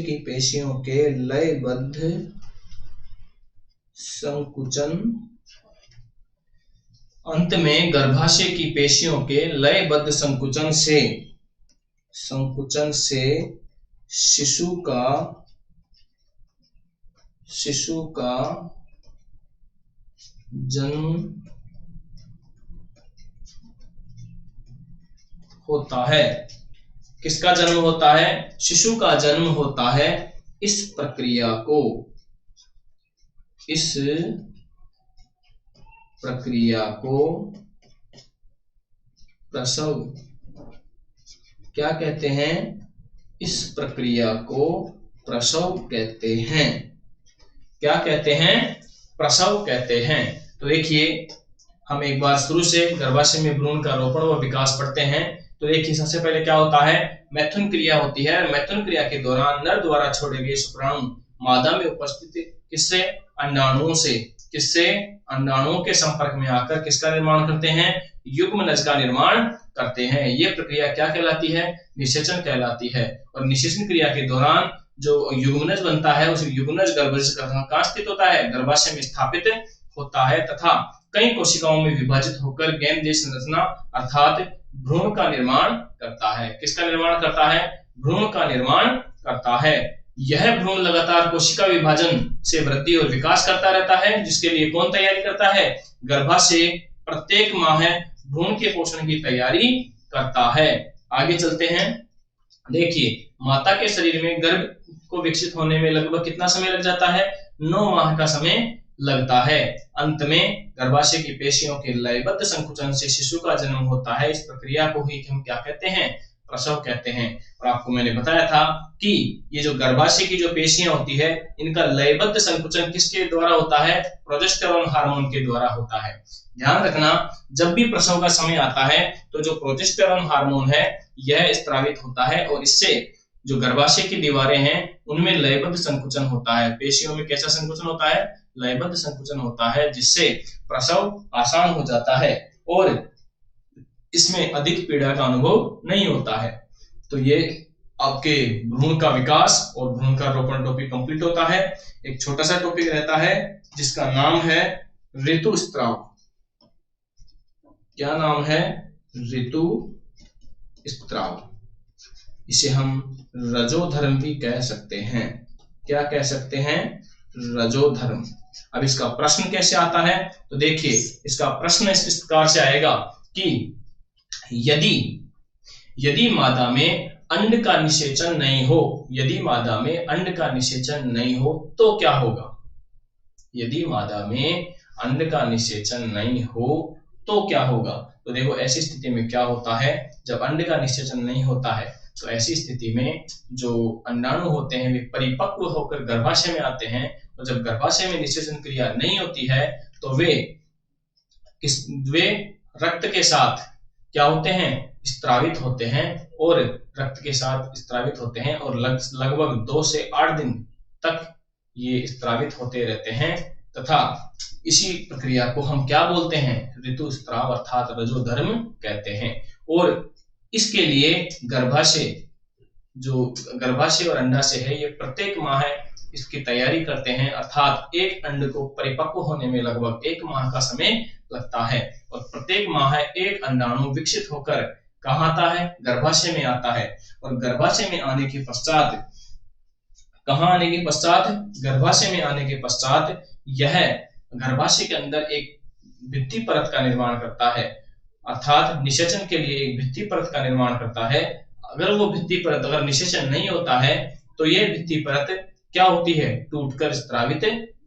की पेशियों के लयबद्ध संकुचन, अंत में गर्भाशय की पेशियों के लयबद्ध संकुचन से शिशु का जन्म होता है। किसका जन्म होता है? शिशु का जन्म होता है। इस प्रक्रिया को प्रसव क्या कहते हैं? इस प्रक्रिया को प्रसव कहते हैं। क्या कहते हैं? प्रसव कहते हैं। तो देखिए, हम एक बार शुरू से गर्भाशय में भ्रूण का रोपण व विकास पढ़ते हैं। तो देखिए, सबसे पहले क्या होता है? मैथुन क्रिया होती है। मैथुन क्रिया के दौरान नर द्वारा छोड़े गए शुक्राणु मादा में उपस्थित किससे? अंडाणुओं से। किससे? अंडाणुओं के संपर्क में आकर किसका निर्माण करते हैं? युग्मनज का निर्माण करते हैं। यह प्रक्रिया क्या कहलाती है? निषेचन कहलाती है। और निषेचन क्रिया के दौरान जो युग्मनज बनता है, उस युग्मनज गर्भाशय कहाँ स्थित होता है? गर्भाशय में स्थापित होता है तथा कई कोशिकाओं में विभाजित होकर गेंद जैसी संरचना अर्थात भ्रूण का निर्माण करता है। किसका निर्माण करता है? भ्रूण का निर्माण करता है। यह भ्रूण लगातार कोशिका विभाजन से वृद्धि और विकास करता रहता है, जिसके लिए कौन तैयारी करता है? गर्भाशय प्रत्येक माह भ्रूण के पोषण की तैयारी करता है। आगे चलते हैं। देखिए, माता के शरीर में गर्भ को विकसित होने में लगभग कितना समय लग जाता है? 9 माह का समय लगता है। अंत में गर्भाशय की पेशियों के लयबद्ध संकुचन से शिशु का जन्म होता है। इस प्रक्रिया को ही हम क्या कहते हैं? प्रसव कहते हैं। और आपको मैंने बताया था कि ये जो गर्भाशय की जो पेशियां होती है, इनका लयबद्ध संकुचन किसके द्वारा होता है? प्रोजेस्टेरोन हार्मोन के द्वारा होता है। ध्यान रखना, जब भी प्रसव का समय आता है तो जो प्रोजेस्टेरोन हार्मोन है यह स्त्रावित होता है और इससे जो गर्भाशय की दीवारें हैं उनमें लयबद्ध संकुचन होता है। पेशियों में कैसा संकुचन होता है? लयबद्ध संकुचन होता है, जिससे प्रसव आसान हो जाता है और इसमें अधिक पीड़ा का अनुभव नहीं होता है। तो ये आपके भ्रूण का विकास और भ्रूण का रोपण टॉपिक कंप्लीट होता है। एक छोटा सा टॉपिक रहता है जिसका नाम है ऋतुस्राव। क्या नाम है? ऋतुस्राव। इसे हम रजोधर्म भी कह सकते हैं। क्या कह सकते हैं? रजोधर्म। अब इसका प्रश्न कैसे आता है? तो देखिए, इसका प्रश्न इस प्रकार से आएगा कि यदि मादा में अंड का निषेचन नहीं हो, यदि मादा में अंड का निषेचन नहीं हो तो क्या होगा? यदि मादा में अंड का निषेचन नहीं हो तो क्या होगा? तो देखो, ऐसी स्थिति में क्या होता है? जब अंड का निषेचन नहीं होता है तो ऐसी स्थिति में जो अंडाणु होते हैं वे परिपक्व होकर गर्भाशय में आते हैं, और जब गर्भाशय में निषेचन क्रिया नहीं होती है तो वे रक्त के साथ क्या होते हैं? स्त्रावित होते हैं। और रक्त के साथ स्त्रावित होते हैं और लगभग 2 से 8 दिन तक ये स्त्रावित होते रहते हैं तथा इसी प्रक्रिया को हम क्या बोलते हैं? ऋतुस्राव अर्थात रजोधर्म कहते हैं। और इसके लिए गर्भाशय और अंडाशय है, ये प्रत्येक माह इसकी तैयारी करते हैं, अर्थात एक अंड को परिपक्व होने में लगभग 1 माह का समय लगता है। और प्रत्येक माह एक अंडाणु विकसित होकर कहाँ आता है? गर्भाशय में आता है। और गर्भाशय में आने के पश्चात कहाँ आने के पश्चात? गर्भाशय में आने के पश्चात यह गर्भाशय के अंदर एक भित्ति परत का निर्माण करता है, अर्थात निषेचन के लिए एक भित्ति परत का निर्माण करता है। अगर वो भित्ति परत अगर निषेचन नहीं होता है तो यह भित्ति परत क्या होती है? टूटकर स्त्रावित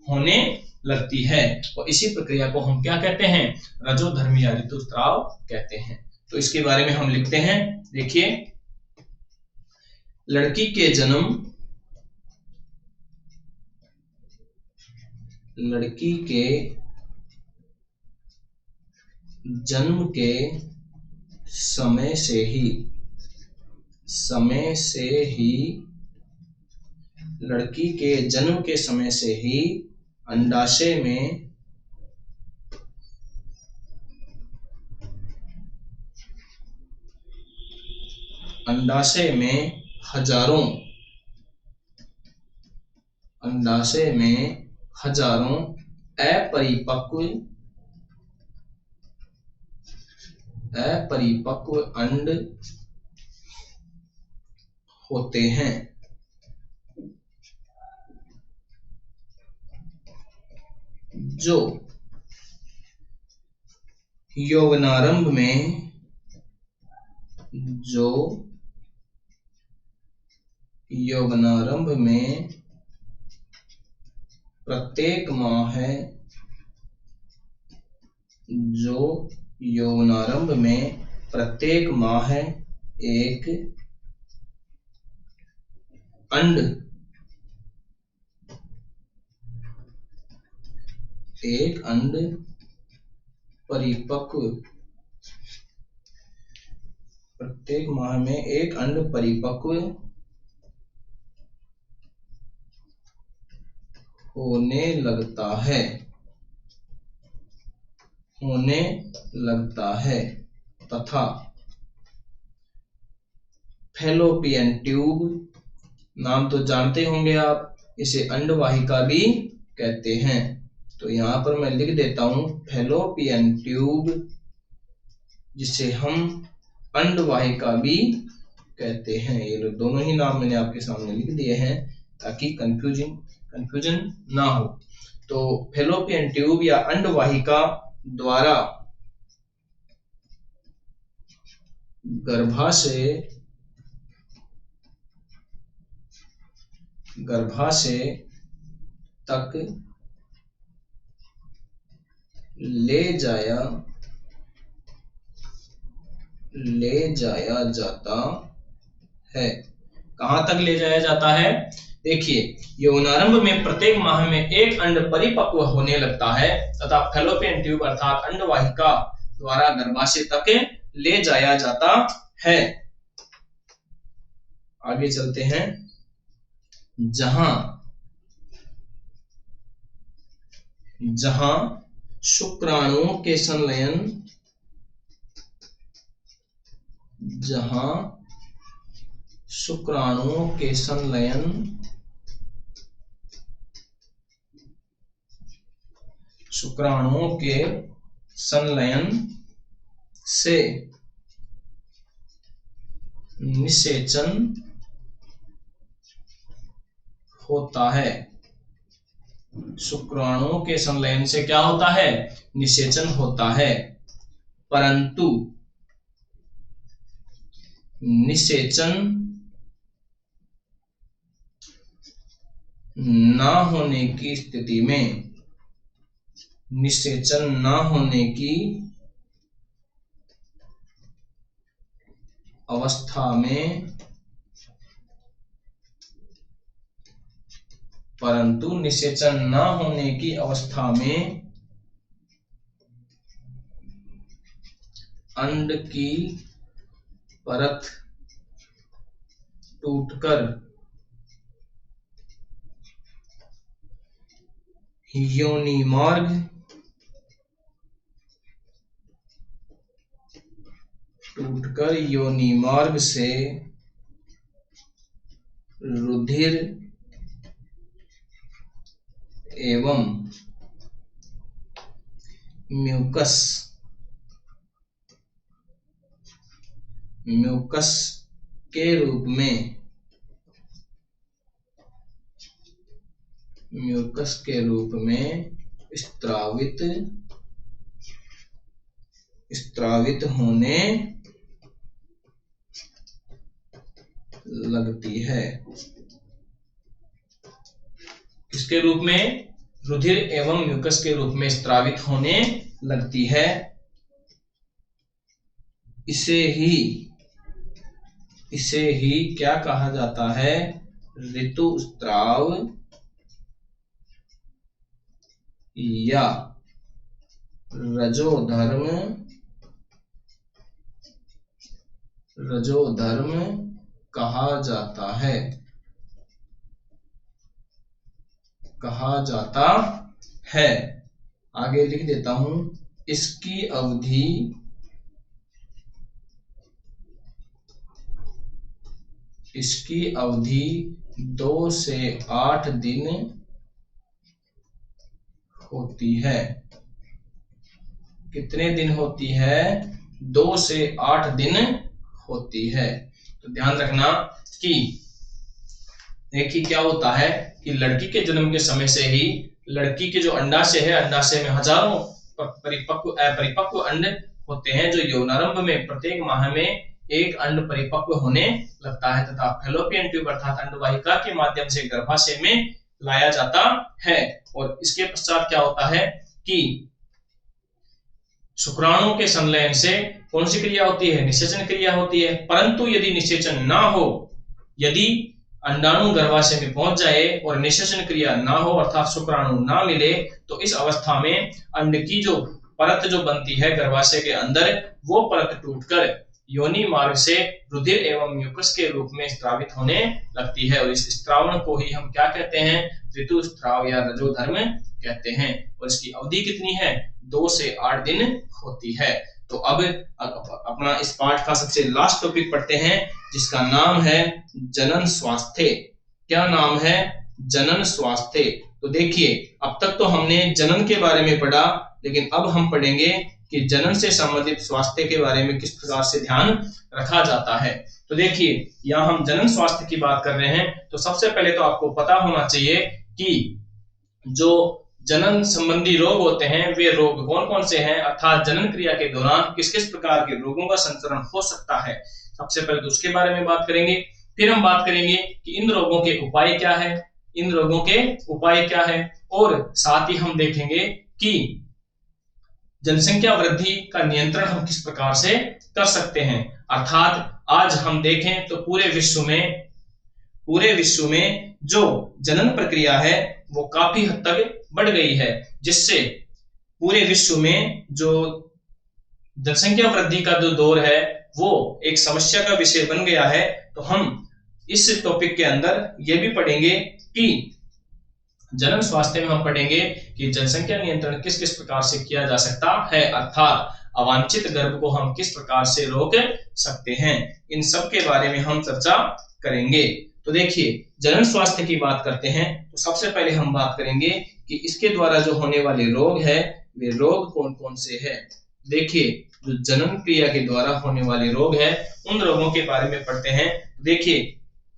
होने लगती है। और इसी प्रक्रिया को हम क्या कहते हैं? रजोधर्म या ऋतुस्राव कहते हैं। तो इसके बारे में हम लिखते हैं। देखिए, लड़की के जन्म के समय से ही अंडाशय में हजारों अपरिपक्व अंड होते हैं। जो यौवनारंभ में प्रत्येक माह एक अंड परिपक्व प्रत्येक माह में एक अंड परिपक्व होने लगता है तथा फैलोपियन ट्यूब, नाम तो जानते होंगे आप, इसे अंडवाहिका भी कहते हैं। तो यहां पर मैं लिख देता हूं फैलोपियन ट्यूब, जिसे हम अंडवाहिका भी कहते हैं। ये दोनों ही नाम मैंने आपके सामने लिख दिए हैं ताकि कंफ्यूजन ना हो। तो फैलोपियन ट्यूब या अंडवाहिका द्वारा गर्भाशय तक ले जाया जाता है। कहां तक ले जाया जाता है? देखिए, यौवनारंभ में प्रत्येक माह में एक अंड परिपक्व होने लगता है तथा फैलोपियन ट्यूब अर्थात अंडवाहिका द्वारा गर्भाशय तक ले जाया जाता है। आगे चलते हैं। जहां शुक्राणुओं के संलयन से निषेचन होता है। शुक्राणुओं के संलयन से क्या होता है? निषेचन होता है। परंतु निषेचन ना होने की स्थिति में, निषेचन ना होने की अवस्था में, परंतु निषेचन ना होने की अवस्था में अंड की परत टूटकर योनि मार्ग से रुधिर एवं म्यूकस के रूप में स्त्रावित होने लगती है। किसके रूप में? रुधिर एवं म्यूकस के रूप में स्त्रावित होने लगती है। इसे ही क्या कहा जाता है? ऋतुस्राव या रजोधर्म कहा जाता है। आगे लिख देता हूं, इसकी अवधि 2 से 8 दिन होती है। कितने दिन होती है? 2 से 8 दिन होती है। तो ध्यान रखना कि देखिए क्या होता है कि लड़की के जन्म के समय से ही लड़की के जो अंडाशय है, अंडाशय में हजारों परिपक्व अपरिपक्व अंड होते हैं, जो यौनारंभ में प्रत्येक माह में एक अंड परिपक्व होने लगता है तथा फैलोपियन ट्यूब अर्थात अंडवाहिका के माध्यम से गर्भाशय में लाया जाता है। और इसके पश्चात क्या होता है कि शुक्राणु के संलयन से कौन सी क्रिया होती है? निषेचन क्रिया होती है। परंतु यदि निषेचन ना हो, यदि अंडाणु गर्भाशय में पहुंच जाए और निषेचन क्रिया ना हो अर्थात शुक्राणु ना मिले, तो इस अवस्था में अंड की जो परत जो बनती है गर्भाशय के अंदर, वो परत टूटकर योनि मार्ग से रुधिर एवं म्यूकस के रूप में स्त्रावित होने लगती है। और इस स्त्रावण को ही हम क्या कहते हैं? ऋतुस्राव या रजोधर्म कहते हैं। और इसकी अवधि कितनी है? 2 से 8 दिन होती है। तो अब अपना इस पाठ का सबसे लास्ट टॉपिक पढ़ते हैं, जिसका नाम है जनन स्वास्थ्य। क्या नाम है? जनन स्वास्थ्य। तो देखिए, अब तक तो हमने जनन के बारे में पढ़ा, लेकिन अब हम पढ़ेंगे कि जनन से संबंधित स्वास्थ्य के बारे में किस प्रकार से ध्यान रखा जाता है। तो देखिए, यहाँ हम जनन स्वास्थ्य की बात कर रहे हैं, तो सबसे पहले तो आपको पता होना चाहिए कि जो जनन संबंधी रोग होते हैं, वे रोग कौन कौन से हैं, अर्थात जनन क्रिया के दौरान किस किस प्रकार के रोगों का संचरण हो सकता है। सबसे पहले तो उसके बारे में बात करेंगे। फिर हम बात करेंगे कि इन रोगों के उपाय क्या है, इन रोगों के उपाय क्या है, और साथ ही हम देखेंगे कि जनसंख्या वृद्धि का नियंत्रण हम किस प्रकार से कर सकते हैं। अर्थात आज हम देखें तो पूरे विश्व में जो जनन प्रक्रिया है वो काफी हद तक बढ़ गई है, जिससे पूरे विश्व में जो जनसंख्या वृद्धि का जो दौर है वो एक समस्या का विषय बन गया है। तो हम इस टॉपिक के अंदर ये भी पढ़ेंगे कि जनन स्वास्थ्य में हम पढ़ेंगे कि जनसंख्या नियंत्रण किस किस प्रकार से किया जा सकता है, अर्थात अवांछित गर्भ को हम किस प्रकार से रोक सकते हैं। इन सब के बारे में हम चर्चा करेंगे। तो देखिए, जनन स्वास्थ्य की बात करते हैं तो सबसे पहले हम बात करेंगे कि इसके द्वारा जो होने वाले रोग है वे रोग कौन कौन से हैं। देखिए, जो जनन क्रिया के द्वारा होने वाले रोग है उन रोगों के बारे में पढ़ते हैं। देखिए,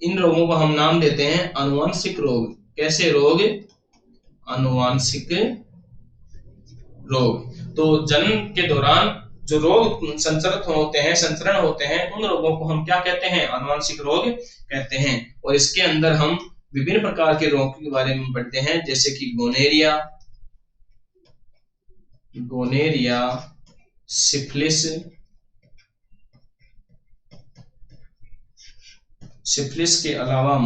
इन रोगों को हम नाम देते हैं आनुवंशिक रोग। कैसे रोग? आनुवंशिक रोग। तो जनन के दौरान जो रोग संचरण होते हैं उन रोगों को हम क्या कहते हैं? आनुवंशिक रोग कहते हैं। और इसके अंदर हम विभिन्न प्रकार के रोगों के बारे में पढ़ते हैं, जैसे कि गोनेरिया, सिफिलिस के अलावा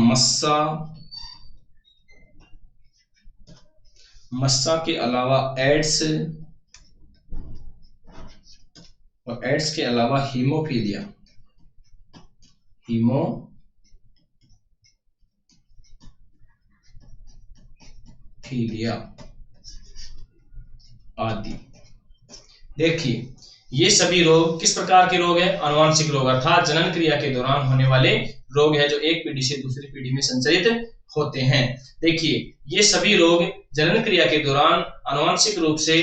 मस्सा के अलावा एड्स, और एड्स के अलावा हीमोफीलिया आदि। देखिए, ये सभी रोग किस प्रकार के रोग है? आनुवंशिक रोग, अर्थात जनन क्रिया के दौरान होने वाले रोग है जो एक पीढ़ी से दूसरी पीढ़ी में संचरित होते हैं। देखिए, ये सभी रोग जनन क्रिया के दौरान आनुवंशिक रूप से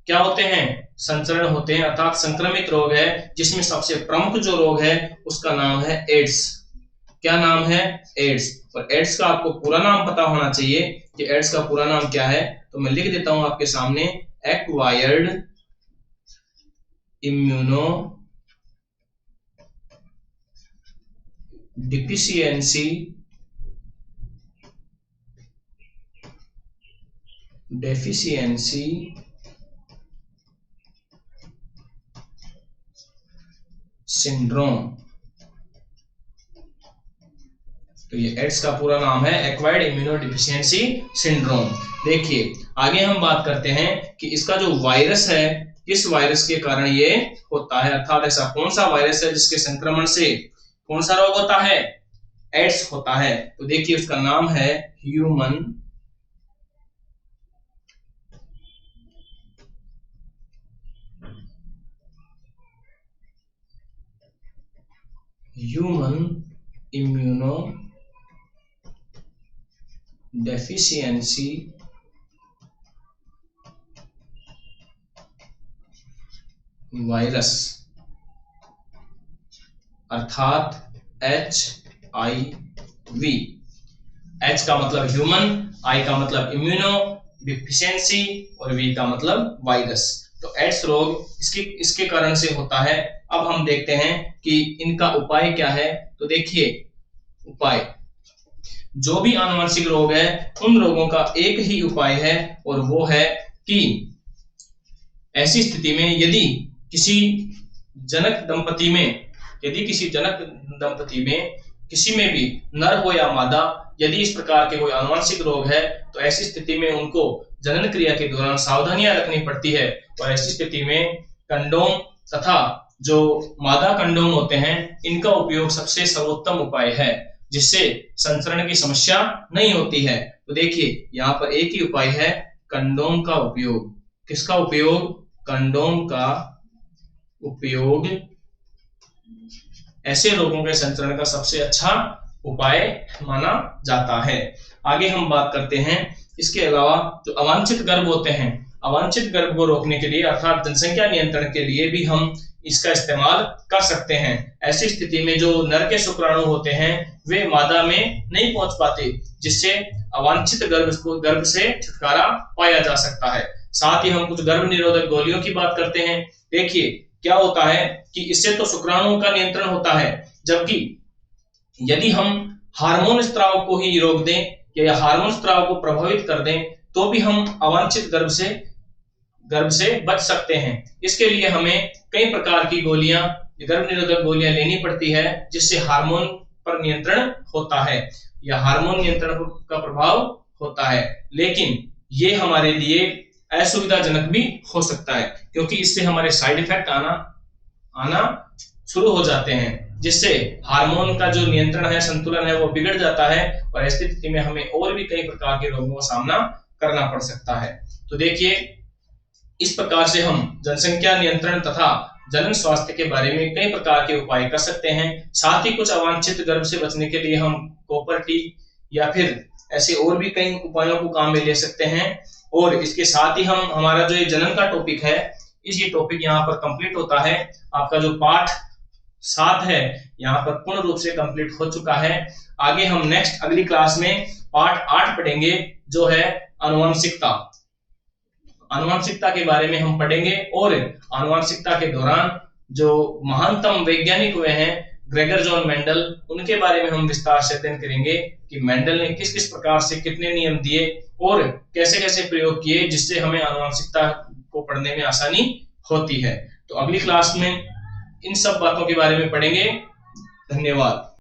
क्या होते हैं? संचरण होते हैं, अर्थात संक्रमित रोग है, जिसमें सबसे प्रमुख जो रोग है उसका नाम है एड्स। क्या नाम है? एड्स। और एड्स का आपको पूरा नाम पता होना चाहिए कि एड्स का पूरा नाम क्या है। तो मैं लिख देता हूं आपके सामने, एक्वायर्ड इम्यूनो डेफिशिएंसी सिंड्रोम। तो ये एड्स का पूरा नाम है एक्वायर्ड इम्यूनोडेफिशिएंसी सिंड्रोम। देखिए, आगे हम बात करते हैं कि इसका जो वायरस है, किस वायरस के कारण ये होता है, अर्थात ऐसा कौन सा वायरस है जिसके संक्रमण से कौन सा रोग होता है? एड्स होता है। तो देखिए, उसका नाम है ह्यूमन इम्यूनो डेफिशिएंसी वायरस अर्थात HIV। H का मतलब ह्यूमन, I का मतलब इम्यूनो डिफिशियंसी और V का मतलब वायरस। तो एड्स रोग इसके कारण से होता है। अब हम देखते हैं कि इनका उपाय क्या है। तो देखिए उपाय, जो भी आनुवंशिक रोग है उन रोगों का एक ही उपाय है और वो है कि ऐसी स्थिति में यदि किसी जनक दंपति में किसी में भी नर हो या मादा यदि इस प्रकार के कोई आनुवंशिक रोग है तो ऐसी स्थिति में उनको जनन क्रिया के दौरान सावधानियां रखनी पड़ती है। और ऐसी स्थिति में कंडोम तथा जो मादा कंडोम होते हैं इनका उपयोग सबसे सर्वोत्तम उपाय है, जिससे संचरण की समस्या नहीं होती है। तो देखिए यहाँ पर एक ही उपाय है, कंडोम का उपयोग। किसका उपयोग? कंडोम का उपयोग ऐसे रोगों के संचरण का सबसे अच्छा उपाय माना जाता है। आगे हम बात करते हैं, इसके अलावा जो अवांछित गर्भ होते हैं, अवांछित गर्भ को रोकने के लिए अर्थात जनसंख्या नियंत्रण के लिए भी हम इसका इस्तेमाल कर सकते हैं। ऐसी स्थिति में जो नर के शुक्राणु होते हैं वे मादा में नहीं पहुंच पाते, जिससे अवांछित गर्भ से छुटकारा पाया जा सकता है। साथ ही हम कुछ गर्भ निरोधक गोलियों की बात करते हैं। देखिए क्या होता है कि इससे तो शुक्राणुओं का नियंत्रण होता है, जबकि यदि हम हार्मोन स्त्राव को ही रोक दें या हार्मोन स्त्राव को प्रभावित कर दें तो भी हम अवांछित गर्भ से बच सकते हैं। इसके लिए हमें कई प्रकार की गोलियां, गर्भ निरोधक गोलियां लेनी पड़ती है, जिससे हार्मोन पर नियंत्रण होता है या हार्मोन नियंत्रण का प्रभाव होता है। लेकिन ये हमारे लिए असुविधाजनक भी हो सकता है, क्योंकि इससे हमारे साइड इफेक्ट आना शुरू हो जाते हैं, जिससे हार्मोन का जो नियंत्रण है, संतुलन है, वो बिगड़ जाता है और ऐसी स्थिति में हमें और भी कई प्रकार के रोगों का सामना करना पड़ सकता है। तो देखिए इस प्रकार से हम जनसंख्या नियंत्रण तथा जनन स्वास्थ्य के बारे में कई प्रकार के उपाय कर सकते हैं। साथ ही कुछ अवांछित गर्भ से बचने के लिए हम कॉपर टी या फिर ऐसे और भी कई उपायों को काम में ले सकते हैं। और इसके साथ ही हम हमारा जो ये जनन का टॉपिक है, ये टॉपिक यहाँ पर कंप्लीट होता है। आपका जो पाठ 7 है यहाँ पर पूर्ण रूप से कंप्लीट हो चुका है। आगे हम नेक्स्ट अगली क्लास में पाठ 8 पढ़ेंगे, जो है आनुवंशिकता। आनुवंशिकता के बारे में हम पढ़ेंगे और आनुवंशिकता के दौरान जो महानतम वैज्ञानिक हुए हैं ग्रेगर जॉन मेंडल, उनके बारे में हम विस्तार से अध्ययन करेंगे कि मेंडल ने किस किस प्रकार से कितने नियम दिए और कैसे कैसे प्रयोग किए, जिससे हमें आनुवंशिकता को पढ़ने में आसानी होती है। तो अगली क्लास में इन सब बातों के बारे में पढ़ेंगे। धन्यवाद।